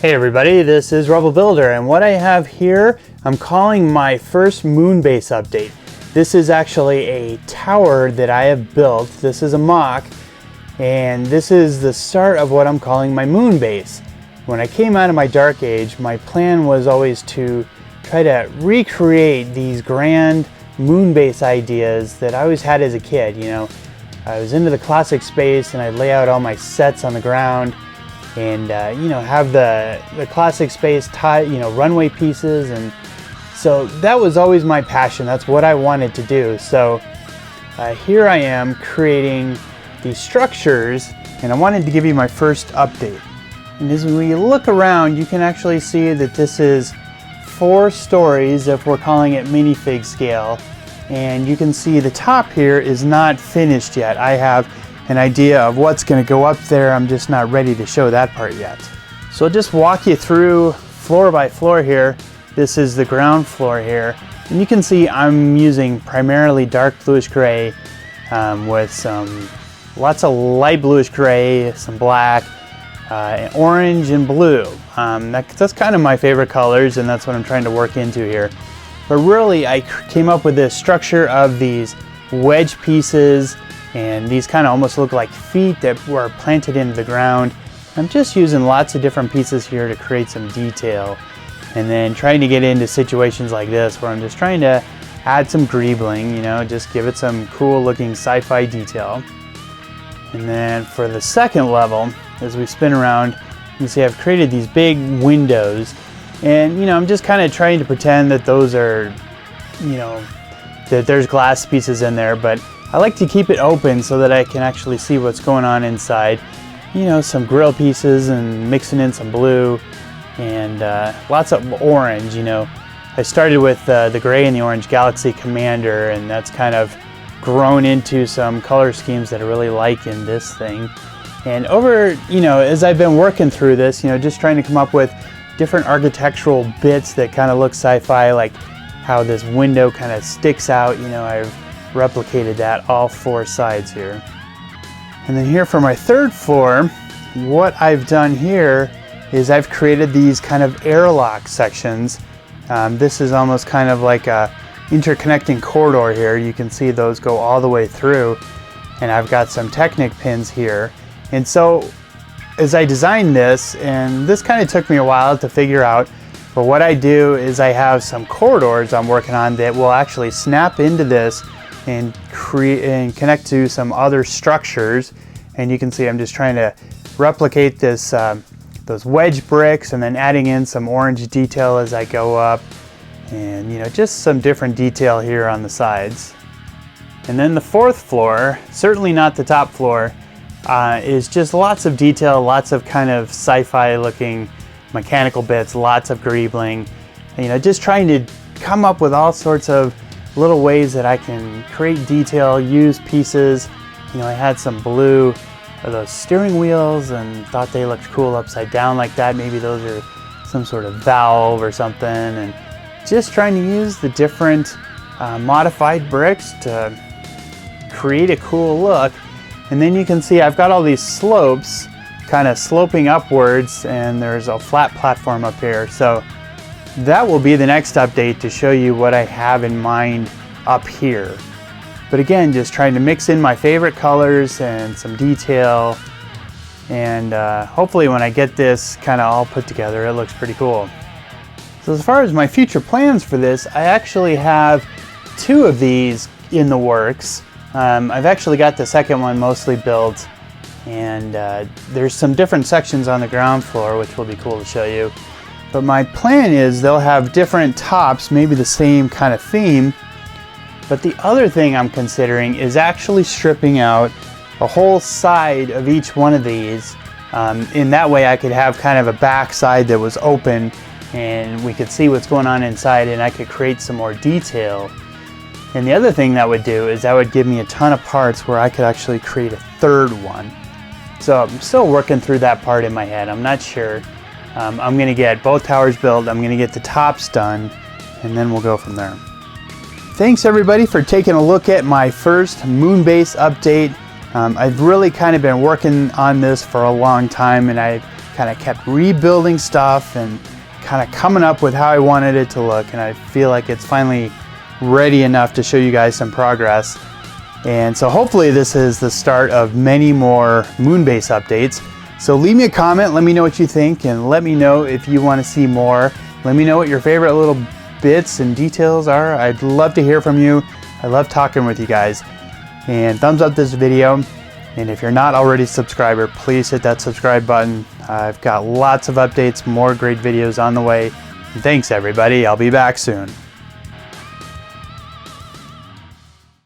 Hey everybody, this is Rebel Builder, and what I have here I'm calling my first Moonbase update. This is actually a tower that I have built. This is a MOC, and this is the start of what I'm calling my Moonbase. When I came out of my dark age, my plan was always to try to recreate these grand Moonbase ideas that I always had as a kid. You know, I was into the classic space and I'd lay out all my sets on the ground and you know, have the classic space runway pieces, and so that was always my passion. That's what I wanted to do. So here I am creating these structures, and I wanted to give you my first update. And as we look around, you can actually see that this is 4 stories if we're calling it minifig scale, and you can see the top here is not finished yet. I have an idea of what's going to go up there. I'm just not ready to show that part yet. So I'll just walk you through floor by floor here. This is the ground floor here, and you can see I'm using primarily dark bluish gray with some lots of light bluish gray, some black, orange and blue. That's kind of my favorite colors, and that's what I'm trying to work into here. But really I came up with this structure of these wedge pieces, and these kind of almost look like feet that were planted into the ground. I'm just using lots of different pieces here to create some detail, and then trying to get into situations like this where I'm just trying to add some greebling, you know, just give it some cool looking sci-fi detail. And then for the second level, as we spin around, you can see I've created these big windows, and you know, I'm just kind of trying to pretend that those are, you know, that there's glass pieces in there, but I like to keep it open so that I can actually see what's going on inside. You know, some grill pieces and mixing in some blue and lots of orange. You know, I started with the gray and the orange Galaxy Commander, and that's kind of grown into some color schemes that I really like in this thing. And over, you know, as I've been working through this, you know, just trying to come up with different architectural bits that kind of look sci-fi, like how this window kind of sticks out. You know, I've replicated that all 4 sides here. And then here for my third floor, what I've done here is I've created these kind of airlock sections. This is almost kind of like a interconnecting corridor here. You can see those go all the way through, and I've got some Technic pins here. And so as I designed this, and this kind of took me a while to figure out, but what I do is I have some corridors I'm working on that will actually snap into this and create and connect to some other structures. And you can see I'm just trying to replicate this those wedge bricks, and then adding in some orange detail as I go up, and you know, just some different detail here on the sides. And then the 4th floor, certainly not the top floor, is just lots of detail, lots of kind of sci-fi looking mechanical bits, lots of greebling, you know, just trying to come up with all sorts of little ways that I can create detail, use pieces. You know, I had some blue of those steering wheels and thought they looked cool upside down like that. Maybe those are some sort of valve or something, and just trying to use the different modified bricks to create a cool look. And then you can see I've got all these slopes kind of sloping upwards, and there's a flat platform up here. So that will be the next update, to show you what I have in mind up here. But again, just trying to mix in my favorite colors and some detail, and hopefully when I get this kind of all put together, it looks pretty cool. So as far as my future plans for this, I actually have 2 of these in the works. I've actually got the second one mostly built, and there's some different sections on the ground floor which will be cool to show you. But my plan is they'll have different tops, maybe the same kind of theme. But the other thing I'm considering is actually stripping out a whole side of each one of these. In that way I could have kind of a back side that was open, and we could see what's going on inside, and I could create some more detail. And the other thing that would do is that would give me a ton of parts where I could actually create a 3rd one. So I'm still working through that part in my head. I'm not sure. I'm going to get both towers built, I'm going to get the tops done, and then we'll go from there. Thanks everybody for taking a look at my first Moonbase update. I've really kind of been working on this for a long time, and I've kind of kept rebuilding stuff and kind of coming up with how I wanted it to look, and I feel like it's finally ready enough to show you guys some progress. And so hopefully this is the start of many more Moonbase updates. So leave me a comment, let me know what you think, and let me know if you want to see more. Let me know what your favorite little bits and details are. I'd love to hear from you. I love talking with you guys. And thumbs up this video. And if you're not already a subscriber, please hit that subscribe button. I've got lots of updates, more great videos on the way. And thanks everybody, I'll be back soon.